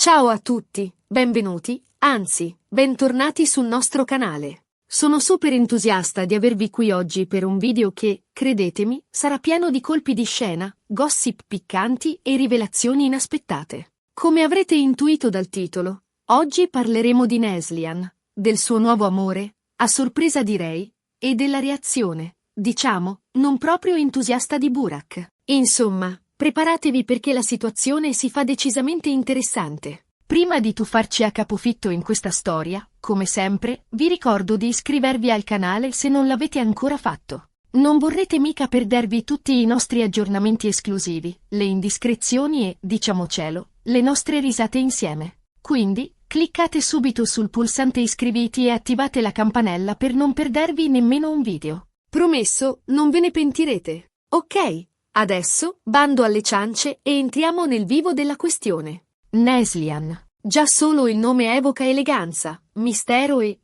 Ciao a tutti, benvenuti, anzi, bentornati sul nostro canale. Sono super entusiasta di avervi qui oggi per un video che, credetemi, sarà pieno di colpi di scena, gossip piccanti e rivelazioni inaspettate. Come avrete intuito dal titolo, oggi parleremo di Neslihan, del suo nuovo amore, a sorpresa direi, e della reazione, diciamo, non proprio entusiasta di Burak. Insomma, preparatevi perché la situazione si fa decisamente interessante. Prima di tuffarci a capofitto in questa storia, come sempre, vi ricordo di iscrivervi al canale se non l'avete ancora fatto. Non vorrete mica perdervi tutti i nostri aggiornamenti esclusivi, le indiscrezioni e, diciamocelo, le nostre risate insieme. Quindi, cliccate subito sul pulsante iscriviti e attivate la campanella per non perdervi nemmeno un video. Promesso, non ve ne pentirete. Ok, adesso, bando alle ciance e entriamo nel vivo della questione. Neslihan. Già solo il nome evoca eleganza, mistero e,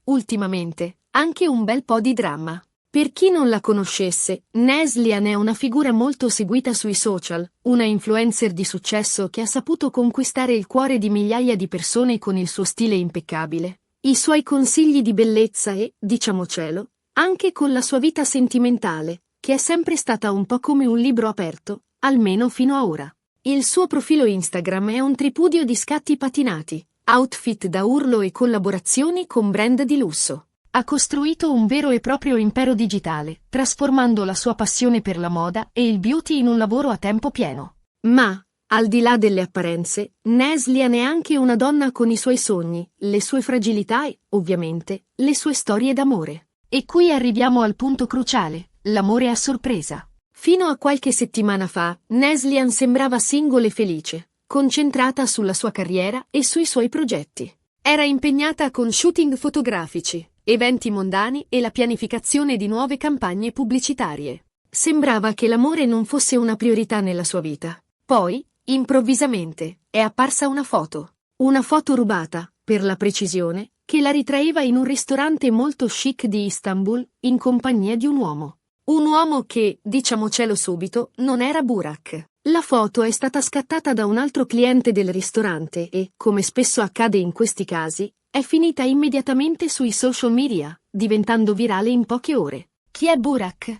ultimamente, anche un bel po' di dramma. Per chi non la conoscesse, Neslihan è una figura molto seguita sui social, una influencer di successo che ha saputo conquistare il cuore di migliaia di persone con il suo stile impeccabile, i suoi consigli di bellezza e, diciamocelo, anche con la sua vita sentimentale, che è sempre stata un po' come un libro aperto, almeno fino a ora. Il suo profilo Instagram è un tripudio di scatti patinati, outfit da urlo e collaborazioni con brand di lusso. Ha costruito un vero e proprio impero digitale, trasformando la sua passione per la moda e il beauty in un lavoro a tempo pieno. Ma, al di là delle apparenze, Neslihan è anche una donna con i suoi sogni, le sue fragilità e, ovviamente, le sue storie d'amore. E qui arriviamo al punto cruciale, l'amore a sorpresa. Fino a qualche settimana fa, Neslihan sembrava single e felice, concentrata sulla sua carriera e sui suoi progetti. Era impegnata con shooting fotografici, eventi mondani e la pianificazione di nuove campagne pubblicitarie. Sembrava che l'amore non fosse una priorità nella sua vita. Poi, improvvisamente, è apparsa una foto. Una foto rubata, per la precisione, che la ritraeva in un ristorante molto chic di Istanbul, in compagnia di un uomo. Un uomo che, diciamocelo subito, non era Burak. La foto è stata scattata da un altro cliente del ristorante e, come spesso accade in questi casi, è finita immediatamente sui social media, diventando virale in poche ore. Chi è Burak?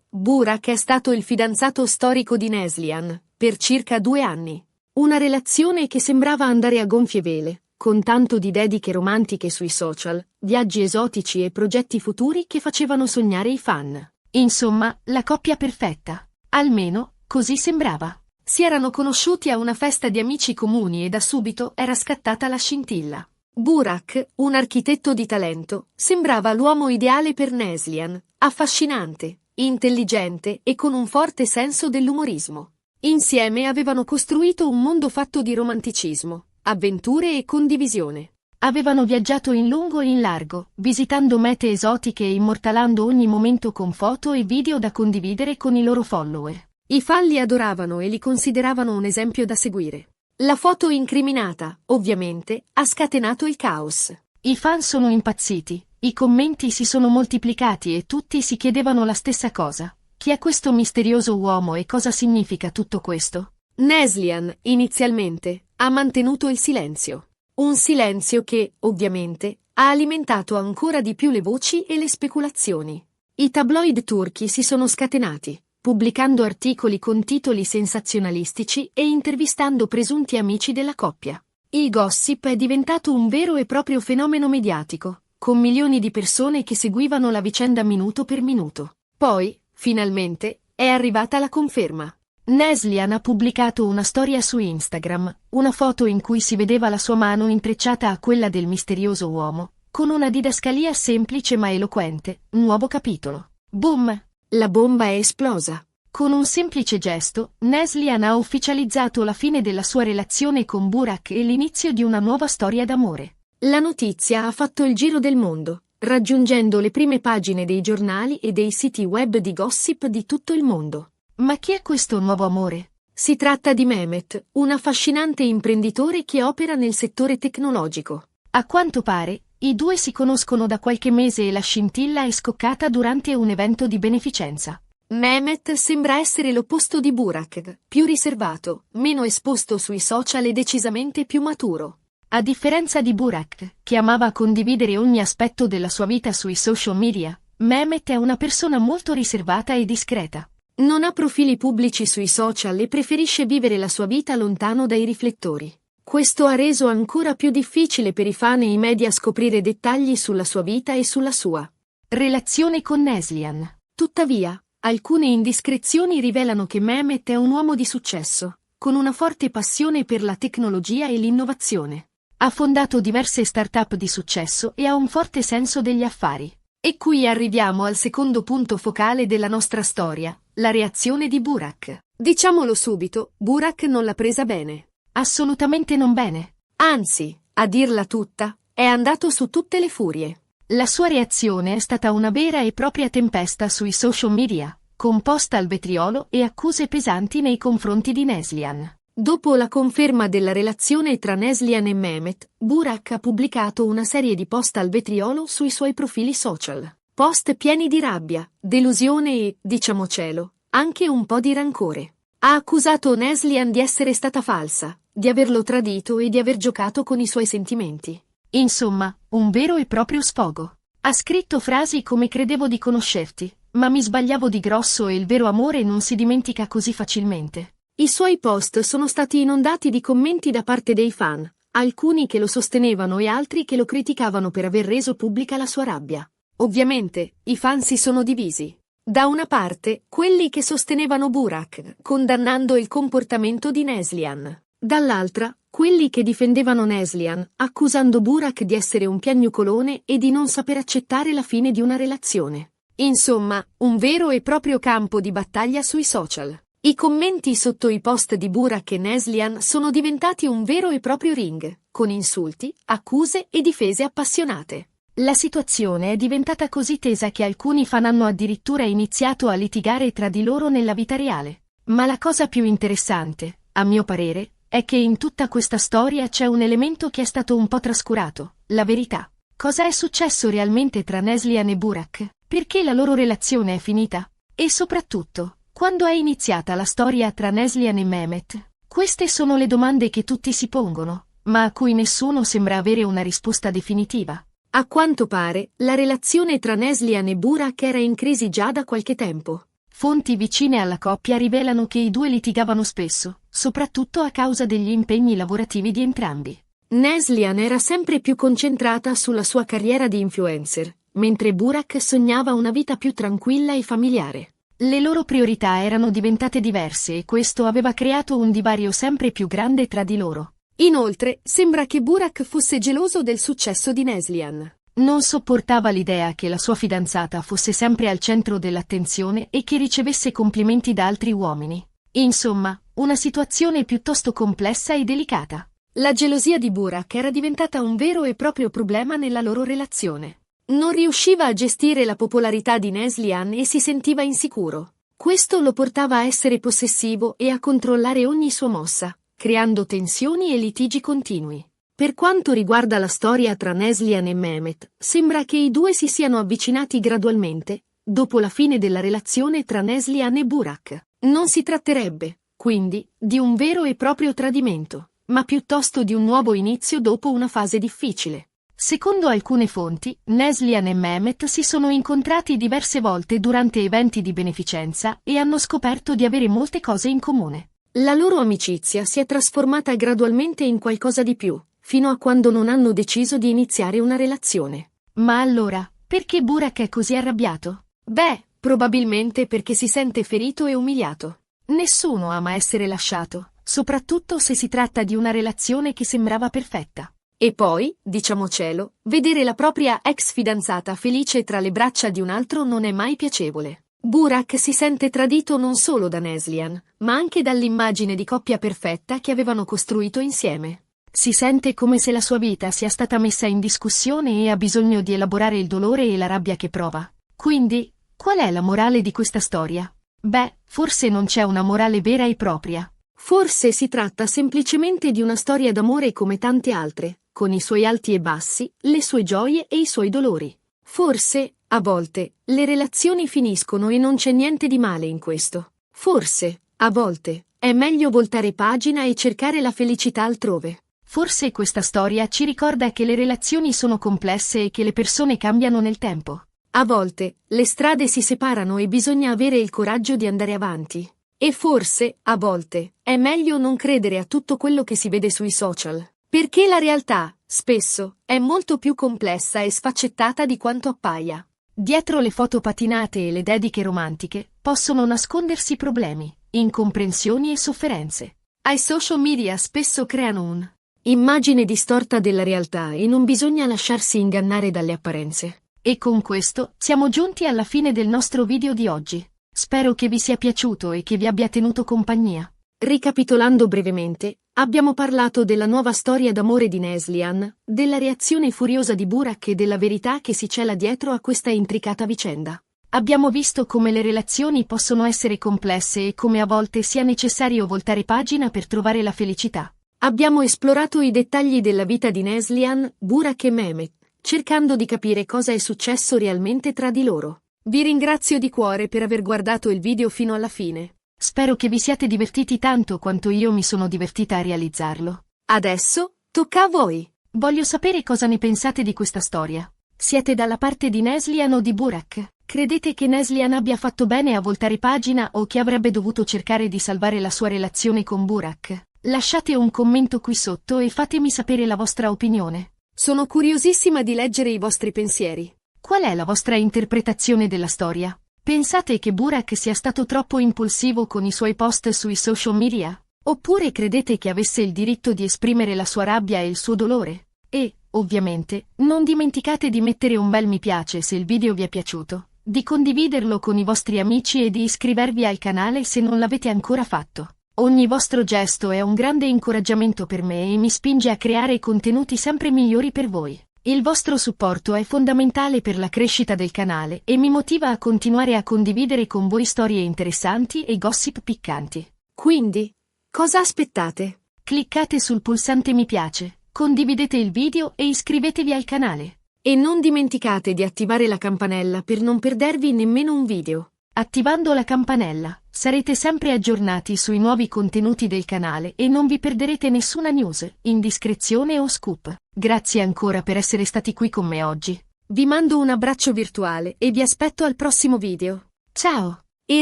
Burak è stato il fidanzato storico di Neslihan, per circa 2 anni. Una relazione che sembrava andare a gonfie vele, con tanto di dediche romantiche sui social, viaggi esotici e progetti futuri che facevano sognare i fan. Insomma, la coppia perfetta. Almeno, così sembrava. Si erano conosciuti a una festa di amici comuni e da subito era scattata la scintilla. Burak, un architetto di talento, sembrava l'uomo ideale per Neslihan, affascinante, intelligente e con un forte senso dell'umorismo. Insieme avevano costruito un mondo fatto di romanticismo, avventure e condivisione. Avevano viaggiato in lungo e in largo, visitando mete esotiche e immortalando ogni momento con foto e video da condividere con i loro follower. I fan li adoravano e li consideravano un esempio da seguire. La foto incriminata, ovviamente, ha scatenato il caos. I fan sono impazziti, i commenti si sono moltiplicati e tutti si chiedevano la stessa cosa. Chi è questo misterioso uomo e cosa significa tutto questo? Neslihan, inizialmente, ha mantenuto il silenzio. Un silenzio che, ovviamente, ha alimentato ancora di più le voci e le speculazioni. I tabloid turchi si sono scatenati, pubblicando articoli con titoli sensazionalistici e intervistando presunti amici della coppia. Il gossip è diventato un vero e proprio fenomeno mediatico, con milioni di persone che seguivano la vicenda minuto per minuto. Poi, finalmente, è arrivata la conferma. Neslihan ha pubblicato una storia su Instagram, una foto in cui si vedeva la sua mano intrecciata a quella del misterioso uomo, con una didascalia semplice ma eloquente, nuovo capitolo. Boom! La bomba è esplosa. Con un semplice gesto, Neslihan ha ufficializzato la fine della sua relazione con Burak e l'inizio di una nuova storia d'amore. La notizia ha fatto il giro del mondo, raggiungendo le prime pagine dei giornali e dei siti web di gossip di tutto il mondo. Ma chi è questo nuovo amore? Si tratta di Mehmet, un affascinante imprenditore che opera nel settore tecnologico. A quanto pare, i due si conoscono da qualche mese e la scintilla è scoccata durante un evento di beneficenza. Mehmet sembra essere l'opposto di Burak, più riservato, meno esposto sui social e decisamente più maturo. A differenza di Burak, che amava condividere ogni aspetto della sua vita sui social media, Mehmet è una persona molto riservata e discreta. Non ha profili pubblici sui social e preferisce vivere la sua vita lontano dai riflettori. Questo ha reso ancora più difficile per i fan e i media scoprire dettagli sulla sua vita e sulla sua relazione con Neslihan. Tuttavia, alcune indiscrezioni rivelano che Mehmet è un uomo di successo, con una forte passione per la tecnologia e l'innovazione. Ha fondato diverse start-up di successo e ha un forte senso degli affari. E qui arriviamo al secondo punto focale della nostra storia, la reazione di Burak. Diciamolo subito, Burak non l'ha presa bene. Assolutamente non bene. Anzi, a dirla tutta, è andato su tutte le furie. La sua reazione è stata una vera e propria tempesta sui social media, con post al vetriolo e accuse pesanti nei confronti di Neslihan. Dopo la conferma della relazione tra Neslihan e Mehmet, Burak ha pubblicato una serie di post al vetriolo sui suoi profili social. Post pieni di rabbia, delusione e, diciamocelo, anche un po' di rancore. Ha accusato Neslihan di essere stata falsa, di averlo tradito e di aver giocato con i suoi sentimenti. Insomma, un vero e proprio sfogo. Ha scritto frasi come credevo di conoscerti, ma mi sbagliavo di grosso e il vero amore non si dimentica così facilmente. I suoi post sono stati inondati di commenti da parte dei fan, alcuni che lo sostenevano e altri che lo criticavano per aver reso pubblica la sua rabbia. Ovviamente, i fan si sono divisi. Da una parte, quelli che sostenevano Burak, condannando il comportamento di Neslihan. Dall'altra, quelli che difendevano Neslihan, accusando Burak di essere un piagnucolone e di non saper accettare la fine di una relazione. Insomma, un vero e proprio campo di battaglia sui social. I commenti sotto i post di Burak e Neslihan sono diventati un vero e proprio ring, con insulti, accuse e difese appassionate. La situazione è diventata così tesa che alcuni fan hanno addirittura iniziato a litigare tra di loro nella vita reale. Ma la cosa più interessante, a mio parere, è che in tutta questa storia c'è un elemento che è stato un po' trascurato, la verità. Cosa è successo realmente tra Neslihan e Burak? Perché la loro relazione è finita? E soprattutto, quando è iniziata la storia tra Neslihan e Mehmet? Queste sono le domande che tutti si pongono, ma a cui nessuno sembra avere una risposta definitiva. A quanto pare, la relazione tra Neslihan e Burak era in crisi già da qualche tempo. Fonti vicine alla coppia rivelano che i due litigavano spesso, soprattutto a causa degli impegni lavorativi di entrambi. Neslihan era sempre più concentrata sulla sua carriera di influencer, mentre Burak sognava una vita più tranquilla e familiare. Le loro priorità erano diventate diverse e questo aveva creato un divario sempre più grande tra di loro. Inoltre, sembra che Burak fosse geloso del successo di Neslihan. Non sopportava l'idea che la sua fidanzata fosse sempre al centro dell'attenzione e che ricevesse complimenti da altri uomini. Insomma, una situazione piuttosto complessa e delicata. La gelosia di Burak era diventata un vero e proprio problema nella loro relazione. Non riusciva a gestire la popolarità di Neslihan e si sentiva insicuro. Questo lo portava a essere possessivo e a controllare ogni sua mossa, creando tensioni e litigi continui. Per quanto riguarda la storia tra Neslihan e Mehmet, sembra che i due si siano avvicinati gradualmente, dopo la fine della relazione tra Neslihan e Burak. Non si tratterebbe, quindi, di un vero e proprio tradimento, ma piuttosto di un nuovo inizio dopo una fase difficile. Secondo alcune fonti, Neslihan e Mehmet si sono incontrati diverse volte durante eventi di beneficenza e hanno scoperto di avere molte cose in comune. La loro amicizia si è trasformata gradualmente in qualcosa di più, fino a quando non hanno deciso di iniziare una relazione. Ma allora, perché Burak è così arrabbiato? Beh, probabilmente perché si sente ferito e umiliato. Nessuno ama essere lasciato, soprattutto se si tratta di una relazione che sembrava perfetta. E poi, diciamocelo, vedere la propria ex fidanzata felice tra le braccia di un altro non è mai piacevole. Burak si sente tradito non solo da Neslihan, ma anche dall'immagine di coppia perfetta che avevano costruito insieme. Si sente come se la sua vita sia stata messa in discussione e ha bisogno di elaborare il dolore e la rabbia che prova. Quindi, qual è la morale di questa storia? Beh, forse non c'è una morale vera e propria. Forse si tratta semplicemente di una storia d'amore come tante altre, con i suoi alti e bassi, le sue gioie e i suoi dolori. Forse, A volte, le relazioni finiscono e non c'è niente di male in questo. Forse, a volte, è meglio voltare pagina e cercare la felicità altrove. Forse questa storia ci ricorda che le relazioni sono complesse e che le persone cambiano nel tempo. A volte, le strade si separano e bisogna avere il coraggio di andare avanti. E forse, a volte, è meglio non credere a tutto quello che si vede sui social. Perché la realtà, spesso, è molto più complessa e sfaccettata di quanto appaia. Dietro le foto patinate e le dediche romantiche, possono nascondersi problemi, incomprensioni e sofferenze. Ai social media spesso creano un'immagine distorta della realtà e non bisogna lasciarsi ingannare dalle apparenze. E con questo, siamo giunti alla fine del nostro video di oggi. Spero che vi sia piaciuto e che vi abbia tenuto compagnia. Ricapitolando brevemente, abbiamo parlato della nuova storia d'amore di Neslihan, della reazione furiosa di Burak e della verità che si cela dietro a questa intricata vicenda. Abbiamo visto come le relazioni possono essere complesse e come a volte sia necessario voltare pagina per trovare la felicità. Abbiamo esplorato i dettagli della vita di Neslihan, Burak e Mehmet, cercando di capire cosa è successo realmente tra di loro. Vi ringrazio di cuore per aver guardato il video fino alla fine. Spero che vi siate divertiti tanto quanto io mi sono divertita a realizzarlo. Adesso, tocca a voi. Voglio sapere cosa ne pensate di questa storia. Siete dalla parte di Neslihan o di Burak? Credete che Neslihan abbia fatto bene a voltare pagina o che avrebbe dovuto cercare di salvare la sua relazione con Burak? Lasciate un commento qui sotto e fatemi sapere la vostra opinione. Sono curiosissima di leggere i vostri pensieri. Qual è la vostra interpretazione della storia? Pensate che Burak sia stato troppo impulsivo con i suoi post sui social media? Oppure credete che avesse il diritto di esprimere la sua rabbia e il suo dolore? E, ovviamente, non dimenticate di mettere un bel mi piace se il video vi è piaciuto, di condividerlo con i vostri amici e di iscrivervi al canale se non l'avete ancora fatto. Ogni vostro gesto è un grande incoraggiamento per me e mi spinge a creare contenuti sempre migliori per voi. Il vostro supporto è fondamentale per la crescita del canale e mi motiva a continuare a condividere con voi storie interessanti e gossip piccanti. Quindi, cosa aspettate? Cliccate sul pulsante mi piace, condividete il video e iscrivetevi al canale. E non dimenticate di attivare la campanella per non perdervi nemmeno un video. Attivando la campanella, sarete sempre aggiornati sui nuovi contenuti del canale e non vi perderete nessuna news, indiscrezione o scoop. Grazie ancora per essere stati qui con me oggi. Vi mando un abbraccio virtuale e vi aspetto al prossimo video. Ciao! E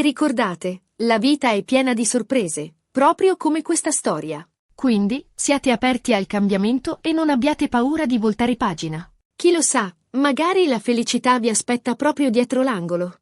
ricordate, la vita è piena di sorprese, proprio come questa storia. Quindi, siate aperti al cambiamento e non abbiate paura di voltare pagina. Chi lo sa, magari la felicità vi aspetta proprio dietro l'angolo.